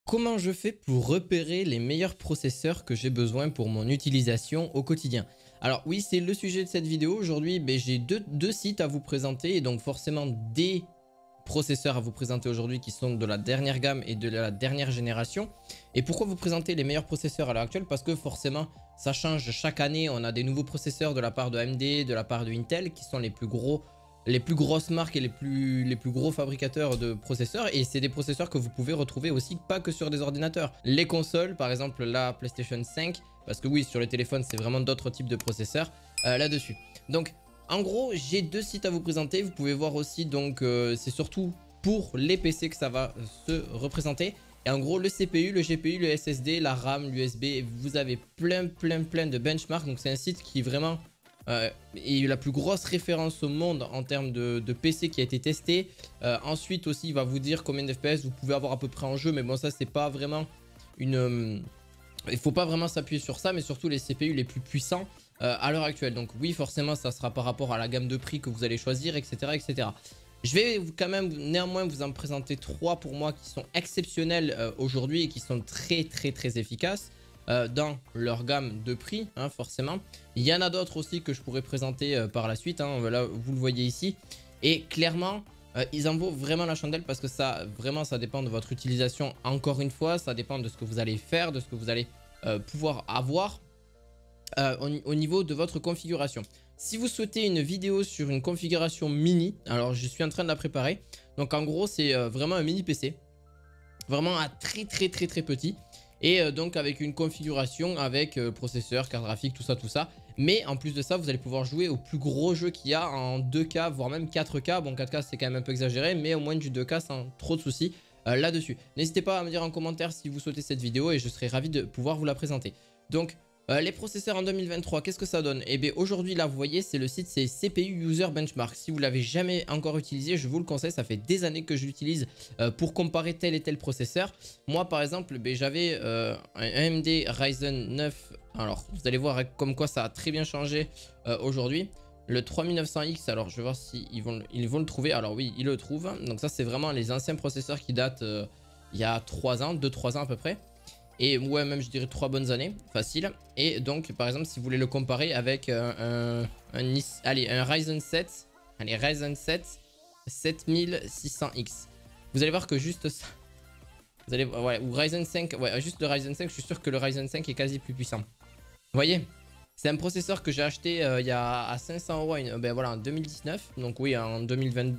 Comment je fais pour repérer les meilleurs processeurs que j'ai besoin pour mon utilisation au quotidien? Alors oui, c'est le sujet de cette vidéo. Aujourd'hui, j'ai deux sites à vous présenter et donc forcément des processeurs à vous présenter aujourd'hui qui sont de la dernière gamme et de la dernière génération. Et pourquoi vous présenter les meilleurs processeurs à l'heure actuelle? Parce que forcément, ça change chaque année. On a des nouveaux processeurs de la part de AMD, de la part de Intel qui sont les plus grosses marques et les plus gros fabricateurs de processeurs, et c'est des processeurs que vous pouvez retrouver aussi pas que sur des ordinateurs. Les consoles, par exemple la PlayStation 5, parce que oui, sur les téléphones c'est vraiment d'autres types de processeurs là-dessus. Donc en gros, j'ai deux sites à vous présenter. Vous pouvez voir aussi, donc c'est surtout pour les PC que ça va se représenter. Et en gros, le CPU, le GPU, le SSD, la RAM, l'USB, vous avez plein de benchmarks. Donc c'est un site qui vraiment et la plus grosse référence au monde en termes de PC qui a été testé. Ensuite aussi, il va vous dire combien d'FPS vous pouvez avoir à peu près en jeu. Mais bon, ça, c'est pas vraiment une... il faut pas vraiment s'appuyer sur ça, mais surtout les CPU les plus puissants à l'heure actuelle. Donc oui, forcément, ça sera par rapport à la gamme de prix que vous allez choisir, etc. etc. Je vais quand même néanmoins vous en présenter trois pour moi qui sont exceptionnels aujourd'hui et qui sont très efficaces dans leur gamme de prix, hein, forcément. Il y en a d'autres aussi que je pourrais présenter par la suite, hein, là vous le voyez ici. Et clairement, ils en vaut vraiment la chandelle parce que ça, vraiment, ça dépend de votre utilisation. Encore une fois, ça dépend de ce que vous allez faire, de ce que vous allez pouvoir avoir au niveau de votre configuration. Si vous souhaitez une vidéo sur une configuration mini, alors je suis en train de la préparer. Donc en gros, c'est vraiment un mini PC. Vraiment à très petit. Et donc avec une configuration avec processeur, carte graphique, tout ça. Mais en plus de ça, vous allez pouvoir jouer au plus gros jeu qu'il y a en 2K, voire même 4K. Bon, 4K c'est quand même un peu exagéré, mais au moins du 2K sans trop de soucis là-dessus. N'hésitez pas à me dire en commentaire si vous souhaitez cette vidéo et je serai ravi de pouvoir vous la présenter. Donc les processeurs en 2023, qu'est-ce que ça donne? Eh bien aujourd'hui là vous voyez, c'est le site, c'est CPU User Benchmark. Si vous ne l'avez jamais encore utilisé, je vous le conseille, ça fait des années que je l'utilise pour comparer tel et tel processeur. Moi par exemple, j'avais un AMD Ryzen 9. Alors vous allez voir comme quoi ça a très bien changé aujourd'hui. Le 3900X, alors je vais voir si ils vont le trouver. Alors oui, ils le trouvent. Donc ça c'est vraiment les anciens processeurs qui datent il y a 3 ans, 2-3 ans à peu près. Et ouais, même je dirais 3 bonnes années, facile. Et donc par exemple si vous voulez le comparer avec un Ryzen 7, allez Ryzen 7 7600X. Vous allez voir que juste ça, vous allez, ouais, ou Ryzen 5, ouais, juste le Ryzen 5, je suis sûr que le Ryzen 5 est quasi plus puissant. Vous voyez, c'est un processeur que j'ai acheté il y a à 500 € voilà, en 2019. Donc oui, en 2020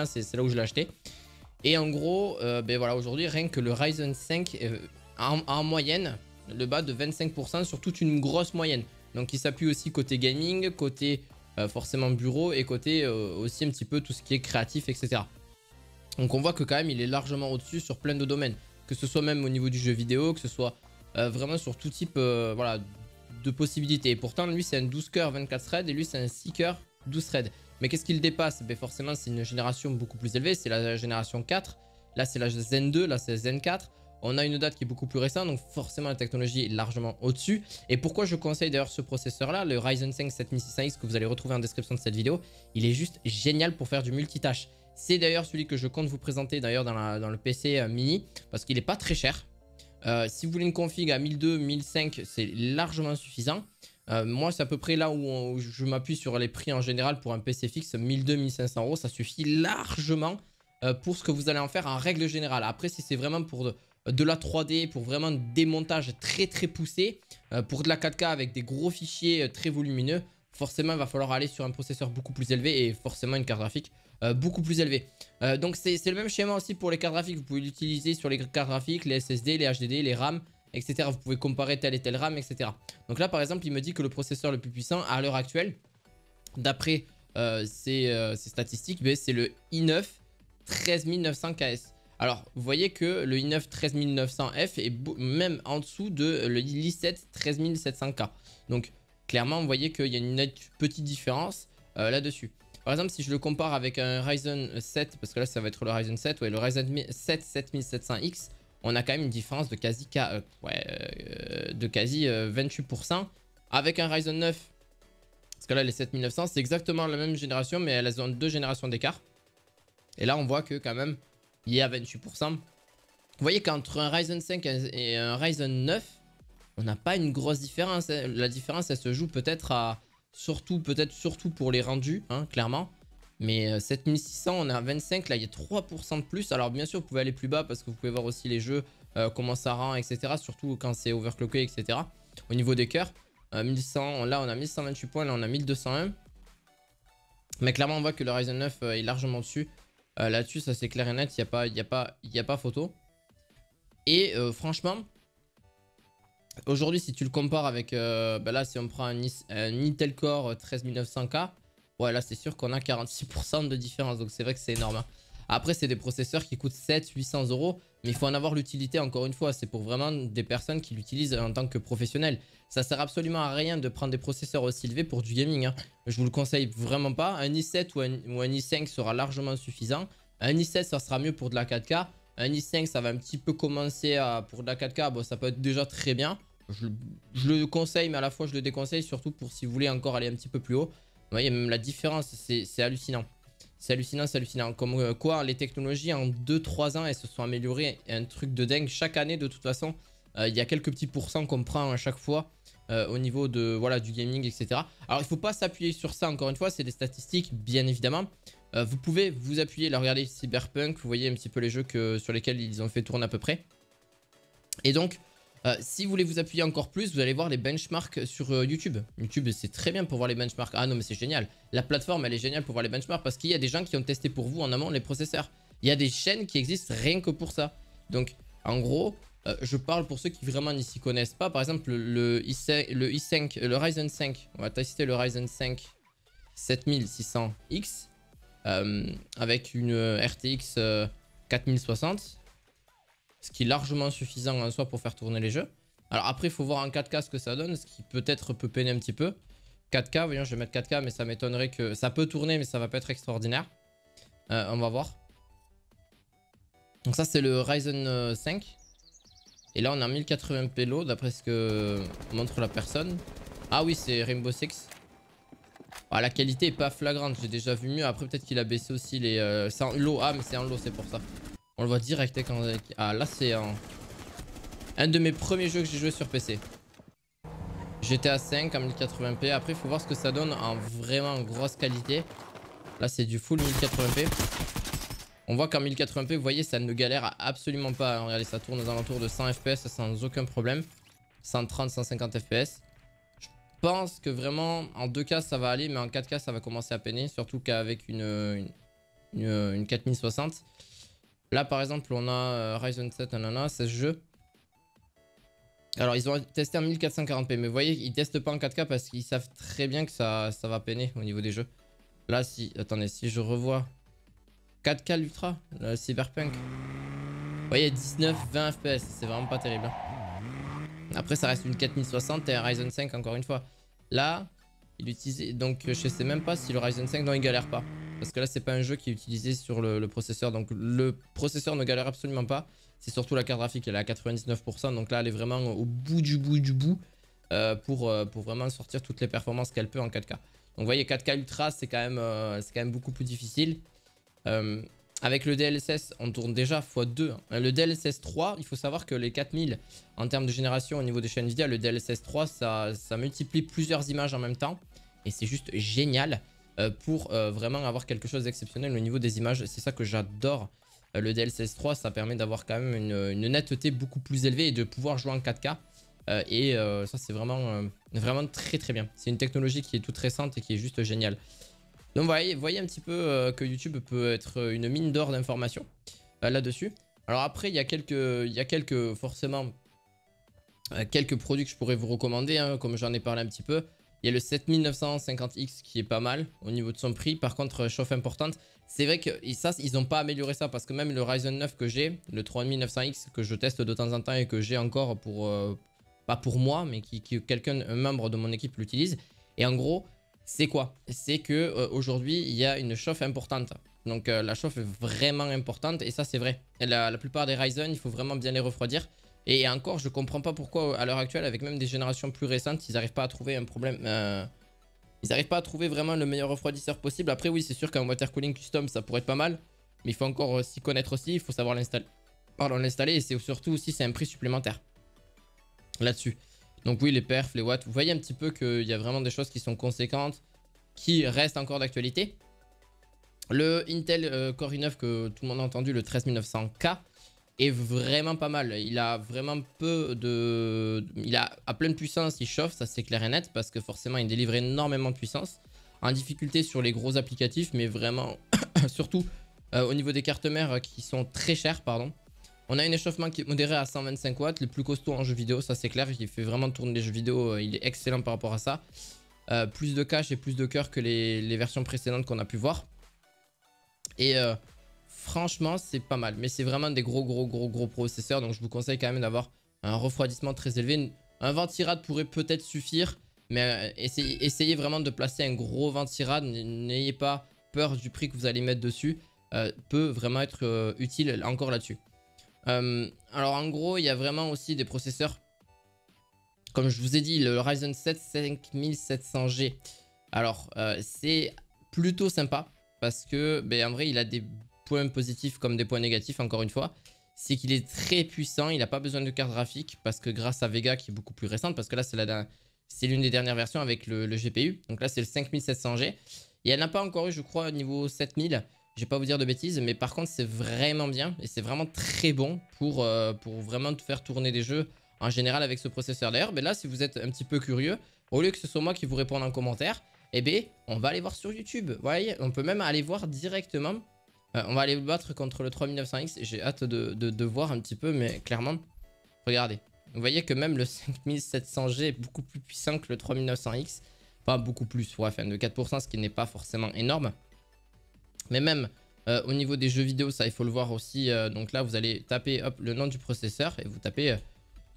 c'est là où je l'ai acheté. Et en gros, voilà, aujourd'hui rien que le Ryzen 5 en moyenne, le bas de 25% sur toute une grosse moyenne. Donc il s'appuie aussi côté gaming, côté forcément bureau et côté aussi un petit peu tout ce qui est créatif, etc. Donc on voit que quand même il est largement au-dessus sur plein de domaines. Que ce soit même au niveau du jeu vidéo, que ce soit vraiment sur tout type voilà, de possibilités. Et pourtant lui c'est un 12 coeurs 24 threads et lui c'est un 6 coeurs 12 threads. Mais qu'est-ce qu'il dépasse? Forcément c'est une génération beaucoup plus élevée, c'est la génération 4. Là c'est la Zen 2, là c'est Zen 4. On a une date qui est beaucoup plus récente, donc forcément la technologie est largement au-dessus. Et pourquoi je conseille d'ailleurs ce processeur-là, le Ryzen 5 7600X que vous allez retrouver en description de cette vidéo, il est juste génial pour faire du multitâche. C'est d'ailleurs celui que je compte vous présenter d'ailleurs dans le PC mini, parce qu'il n'est pas très cher. Si vous voulez une config à 1200, 1005, c'est largement suffisant. Moi, c'est à peu près là où je m'appuie sur les prix en général pour un PC fixe, 1200, 1500 €, ça suffit largement pour ce que vous allez en faire en règle générale. Après, si c'est vraiment pour de la 3D, pour vraiment des montages très poussés, pour de la 4K avec des gros fichiers très volumineux, forcément il va falloir aller sur un processeur beaucoup plus élevé et forcément une carte graphique beaucoup plus élevée. Donc c'est le même schéma aussi pour les cartes graphiques. Vous pouvez l'utiliser sur les cartes graphiques, les SSD, les HDD, les RAM, etc. Vous pouvez comparer telle et telle RAM, etc. Donc là par exemple il me dit que le processeur le plus puissant à l'heure actuelle, d'après ces statistiques, c'est le i9 13900KS. Alors, vous voyez que le i9 13900F est même en dessous de le i7 13700K. Donc, clairement, vous voyez qu'il y a une petite différence là-dessus. Par exemple, si je le compare avec un Ryzen 7, parce que là, ça va être le Ryzen 7, ouais, le Ryzen 7 7700X, on a quand même une différence de quasi 28%. Avec un Ryzen 9, parce que là, les 7900, c'est exactement la même génération, mais elles ont 2 générations d'écart. Et là, on voit que quand même, il y a 28%. Vous voyez qu'entre un Ryzen 5 et un Ryzen 9, on n'a pas une grosse différence. La différence, elle se joue peut-être à... surtout pour les rendus, hein, clairement. Mais 7600, on est à 25, là il y a 3% de plus. Alors bien sûr, vous pouvez aller plus bas parce que vous pouvez voir aussi les jeux, comment ça rend, etc. Surtout quand c'est overclocké, etc. Au niveau des cœurs, 1100, là on a 1128 points, là on a 1201. Mais clairement, on voit que le Ryzen 9 est largement dessus. Là-dessus, ça c'est clair et net, il n'y a pas photo. Et franchement, aujourd'hui, si tu le compares avec, bah là, si on prend un Intel Core 13900K, ouais, là, c'est sûr qu'on a 46% de différence. Donc, c'est vrai que c'est énorme, hein. Après, c'est des processeurs qui coûtent 700-800 euros. Mais il faut en avoir l'utilité, encore une fois. C'est pour vraiment des personnes qui l'utilisent en tant que professionnels. Ça sert absolument à rien de prendre des processeurs aussi élevés pour du gaming, hein. Je vous le conseille vraiment pas. Un i7 ou un i5 sera largement suffisant. Un i7, ça sera mieux pour de la 4K. Un i5, ça va un petit peu commencer pour de la 4K. Bon, ça peut être déjà très bien. Je le conseille, mais à la fois, je le déconseille. Surtout pour si vous voulez encore aller un petit peu plus haut. Vous voyez, même la différence, c'est hallucinant. C'est hallucinant, c'est hallucinant. Comme quoi, les technologies, en 2-3 ans, elles se sont améliorées. Un truc de dingue. Chaque année, de toute façon, il y a quelques petits pourcents qu'on prend à chaque fois au niveau de, voilà, du gaming, etc. Alors, il ne faut pas s'appuyer sur ça, encore une fois. C'est des statistiques, bien évidemment. Vous pouvez vous appuyer. Là, regardez Cyberpunk. Vous voyez un petit peu les jeux sur lesquels ils ont fait tourner à peu près. Et donc... si vous voulez vous appuyer encore plus, vous allez voir les benchmarks sur YouTube. YouTube, c'est très bien pour voir les benchmarks. Ah non, mais c'est génial. La plateforme, elle est géniale pour voir les benchmarks parce qu'il y a des gens qui ont testé pour vous en amont les processeurs. Il y a des chaînes qui existent rien que pour ça. Donc, en gros, je parle pour ceux qui vraiment n'y s'y connaissent pas. Par exemple, le Ryzen 5. On va tester le Ryzen 5 7600X avec une RTX 4060. Ce qui est largement suffisant en soi pour faire tourner les jeux. Alors après, il faut voir en 4K ce que ça donne, ce qui peut-être peut peiner un petit peu. 4K, voyons, je vais mettre 4K, mais ça m'étonnerait que... Ça peut tourner, mais ça va pas être extraordinaire. On va voir. Donc ça, c'est le Ryzen 5. Et là, on a 1080p low, d'après ce que montre la personne. Ah oui, c'est Rainbow Six. Ah, la qualité est pas flagrante, j'ai déjà vu mieux. Après, peut-être qu'il a baissé aussi les... c'est en low. Ah, mais c'est en low, c'est pour ça. On le voit direct quand... Ah là c'est un de mes premiers jeux que j'ai joué sur PC. GTA 5 en 1080p. Après il faut voir ce que ça donne en vraiment grosse qualité. Là c'est du full 1080p. On voit qu'en 1080p vous voyez ça ne galère absolument pas. Regardez, ça tourne aux alentours de 100 fps sans aucun problème. 130-150 fps. Je pense que vraiment en 2K ça va aller, mais en 4K ça va commencer à peiner. Surtout qu'avec une 4060. Là par exemple on a Ryzen 7 16 jeux. Alors ils ont testé en 1440p, mais vous voyez ils testent pas en 4K parce qu'ils savent très bien que ça va peiner au niveau des jeux. Là si, attendez, si je revois 4K l'Ultra, le Cyberpunk, vous voyez 19-20 fps, c'est vraiment pas terrible, hein. Après ça reste une 4060 et un Ryzen 5 encore une fois. Là il utilisait, donc je sais même pas si le Ryzen 5 non il galère pas. Parce que là, c'est pas un jeu qui est utilisé sur le processeur. Donc, le processeur ne galère absolument pas. C'est surtout la carte graphique, elle est à 99%. Donc là, elle est vraiment au bout du bout pour vraiment sortir toutes les performances qu'elle peut en 4K. Donc, vous voyez, 4K Ultra, c'est quand même beaucoup plus difficile. Avec le DLSS, on tourne déjà x2. Le DLSS 3, il faut savoir que les 4000, en termes de génération au niveau des chaînes Nvidia, le DLSS 3, ça multiplie plusieurs images en même temps. Et c'est juste génial. Pour vraiment avoir quelque chose d'exceptionnel au niveau des images. C'est ça que j'adore. Le DLSS 3, ça permet d'avoir quand même une netteté beaucoup plus élevée et de pouvoir jouer en 4K. Ça, c'est vraiment très très bien. C'est une technologie qui est toute récente et qui est juste géniale. Donc, voyez un petit peu que YouTube peut être une mine d'or d'informations là-dessus. Alors après, il y a forcément quelques produits que je pourrais vous recommander, hein, comme j'en ai parlé un petit peu. Il y a le 7950X qui est pas mal au niveau de son prix. Par contre, chauffe importante. C'est vrai que ça, ils n'ont pas amélioré ça parce que même le Ryzen 9 que j'ai, le 3900X que je teste de temps en temps et que j'ai encore pour, pas pour moi, mais un membre de mon équipe l'utilise. Et en gros, c'est quoi? C'est que aujourd'hui, il y a une chauffe importante. Donc la chauffe est vraiment importante et ça, c'est vrai. Et la plupart des Ryzen, il faut vraiment bien les refroidir. Et encore, je comprends pas pourquoi à l'heure actuelle, avec même des générations plus récentes, ils n'arrivent pas à trouver un problème. Ils n'arrivent pas à trouver vraiment le meilleur refroidisseur possible. Après, oui, c'est sûr qu'un water cooling custom, ça pourrait être pas mal. Mais il faut encore s'y connaître aussi, il faut savoir l'installer. pardon, l'installer. Et c'est surtout aussi, c'est un prix supplémentaire là-dessus. Donc oui, les perfs, les watts, vous voyez un petit peu qu'il y a vraiment des choses qui sont conséquentes, qui restent encore d'actualité. Le Intel Core i9 que tout le monde a entendu, le 13900K, est vraiment pas mal. Il a vraiment peu de... Il a à pleine puissance, il chauffe, ça c'est clair et net, parce que forcément il délivre énormément de puissance. En difficulté sur les gros applicatifs, mais vraiment, surtout au niveau des cartes mères qui sont très chères, pardon. On a un échauffement qui est modéré à 125 watts, le plus costaud en jeu vidéo, ça c'est clair. Il fait vraiment tourner les jeux vidéo, il est excellent par rapport à ça. Plus de cache et plus de cœur que les versions précédentes qu'on a pu voir. Et franchement, c'est pas mal. Mais c'est vraiment des gros processeurs. Donc je vous conseille quand même d'avoir un refroidissement très élevé. Un ventirad pourrait peut-être suffire. Mais essayez vraiment de placer un gros ventirad. N'ayez pas peur du prix que vous allez mettre dessus. Peut vraiment être utile encore là-dessus. Alors en gros, il y a vraiment aussi des processeurs. Comme je vous ai dit, le Ryzen 7 5700G. Alors c'est plutôt sympa. Parce que, en vrai, il a des points positifs comme des points négatifs, encore une fois. C'est qu'il est très puissant, il n'a pas besoin de carte graphique. Parce que grâce à Vega, qui est beaucoup plus récente, parce que là, c'est l'une des dernières versions avec le GPU. Donc là, c'est le 5700G. Et elle n'a pas encore eu, je crois, au niveau 7000. Je vais pas vous dire de bêtises, mais par contre, c'est vraiment bien. Et c'est vraiment très bon pour vraiment te faire tourner des jeux en général avec ce processeur. D'ailleurs, là, si vous êtes un petit peu curieux, au lieu que ce soit moi qui vous réponde en commentaire, eh bien, on va aller voir sur YouTube. Vous voyez, on peut même aller voir directement. On va aller battre contre le 3900X. J'ai hâte de voir un petit peu, mais clairement, regardez. Vous voyez que même le 5700G est beaucoup plus puissant que le 3900X. Pas beaucoup plus, ouais, enfin de 4%, ce qui n'est pas forcément énorme. Mais même au niveau des jeux vidéo, ça il faut le voir aussi. Donc là, vous allez taper hop, le nom du processeur et vous tapez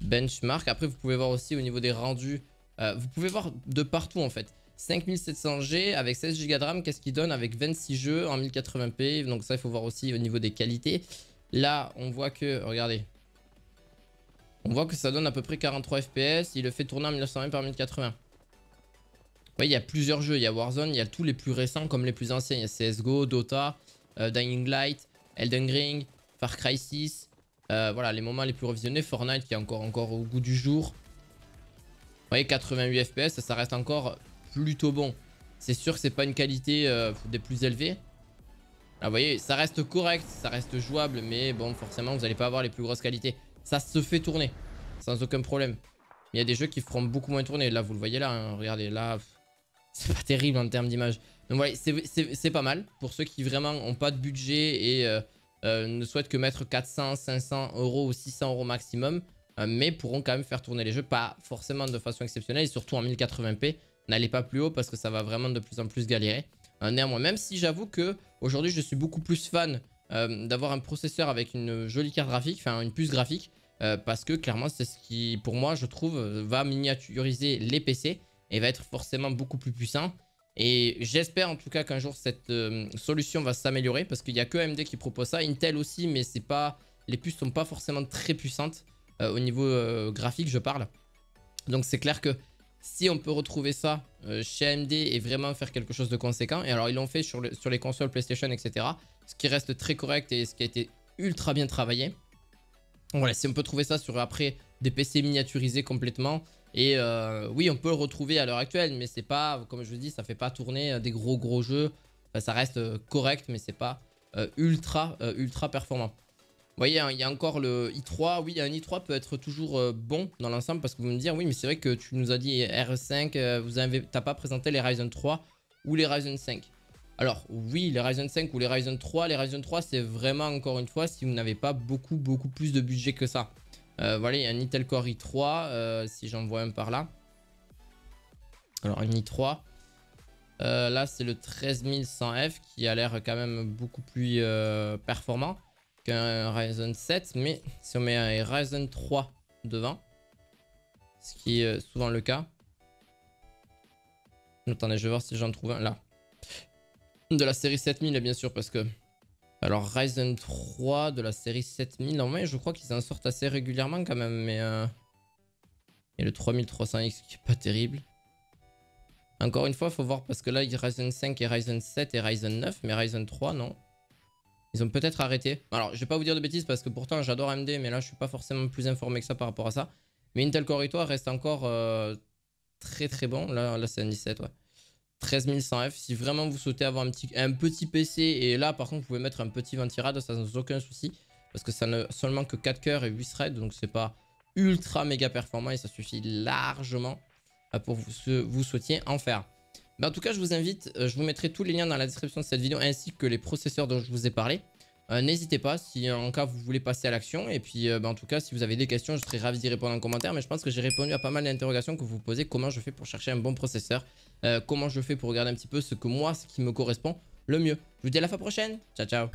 benchmark. Après, vous pouvez voir aussi au niveau des rendus. Vous pouvez voir de partout en fait. 5700G avec 16 Go de RAM, qu'est-ce qu'il donne avec 26 jeux en 1080p. Donc ça, il faut voir aussi au niveau des qualités. Là, on voit que, regardez. On voit que ça donne à peu près 43 FPS. Il le fait tourner en 1920 par 1080. Vous voyez, il y a plusieurs jeux. Il y a Warzone, il y a tous les plus récents comme les plus anciens. Il y a CSGO, Dota, Dying Light, Elden Ring, Far Cry 6. Voilà, les moments les plus revisionnés. Fortnite qui est encore au goût du jour. Vous voyez, 88 FPS, ça reste encore plutôt bon. C'est sûr que c'est pas une qualité des plus élevées. Là, vous voyez, ça reste correct, ça reste jouable, mais bon, forcément, vous n'allez pas avoir les plus grosses qualités. Ça se fait tourner, sans aucun problème. Il y a des jeux qui feront beaucoup moins tourner. Là, vous le voyez là, hein, regardez, là, c'est pas terrible en termes d'image. Donc voilà, c'est pas mal pour ceux qui vraiment n'ont pas de budget et ne souhaitent que mettre 400, 500 euros ou 600 euros maximum. Mais pourront quand même faire tourner les jeux, pas forcément de façon exceptionnelle, et surtout en 1080p. N'allez pas plus haut parce que ça va vraiment de plus en plus galérer. Néanmoins, même si j'avoue que aujourd'hui je suis beaucoup plus fan d'avoir un processeur avec une jolie carte graphique, enfin une puce graphique, parce que clairement c'est ce qui, pour moi, je trouve, va miniaturiser les PC et va être forcément beaucoup plus puissant. Et j'espère en tout cas qu'un jour cette solution va s'améliorer parce qu'il n'y a que AMD qui propose ça, Intel aussi, mais c'est pas, les puces sont pas forcément très puissantes au niveau graphique, je parle. Donc c'est clair que si on peut retrouver ça chez AMD et vraiment faire quelque chose de conséquent, et alors ils l'ont fait sur les consoles PlayStation, etc. Ce qui reste très correct et ce qui a été ultra bien travaillé. Donc voilà, si on peut trouver ça sur après des PC miniaturisés complètement. Et oui, on peut le retrouver à l'heure actuelle, mais c'est pas, comme je vous dis, ça fait pas tourner des gros jeux. Enfin, ça reste correct, mais c'est pas ultra performant. Vous voyez, il y a encore le i3. Oui, un i3 peut être toujours bon dans l'ensemble parce que vous me dites, oui, mais c'est vrai que tu nous as dit R5, t'as pas présenté les Ryzen 3 ou les Ryzen 5. Alors, oui, les Ryzen 5 ou les Ryzen 3, c'est vraiment, encore une fois, si vous n'avez pas beaucoup plus de budget que ça. Voilà, il y a un Intel Core i3, si j'en vois un par là. Alors, un i3. Là, c'est le 13100F qui a l'air quand même beaucoup plus performant qu'un Ryzen 7, mais si on met un Ryzen 3 devant, ce qui est souvent le cas. Attendez, je vais voir si j'en trouve un là. De la série 7000, bien sûr, parce que... Alors, Ryzen 3 de la série 7000, normalement, je crois qu'ils en sortent assez régulièrement quand même, mais... Et le 3300X qui est pas terrible. Encore une fois, il faut voir, parce que là, il y a Ryzen 5 et Ryzen 7 et Ryzen 9, mais Ryzen 3, non. Ils ont peut-être arrêté. Alors, je vais pas vous dire de bêtises parce que pourtant j'adore AMD, mais là je suis pas forcément plus informé que ça par rapport à ça. Mais Intel Core i3 reste encore très très bon. Là c'est un 17, ouais. 13100F. Si vraiment vous souhaitez avoir un petit PC, et là par contre vous pouvez mettre un petit ventirad, ça sans aucun souci. Parce que ça ne seulement que 4 cœurs et 8 threads, donc c'est pas ultra méga performant et ça suffit largement pour vous souhaitiez en faire. Mais en tout cas, je vous invite, je vous mettrai tous les liens dans la description de cette vidéo ainsi que les processeurs dont je vous ai parlé. N'hésitez pas si en cas vous voulez passer à l'action. Et puis en tout cas, si vous avez des questions, je serai ravi d'y répondre en commentaire. Mais je pense que j'ai répondu à pas mal d'interrogations que vous vous posez. Comment je fais pour chercher un bon processeur, comment je fais pour regarder un petit peu ce qui me correspond le mieux. Je vous dis à la fois prochaine. Ciao, ciao.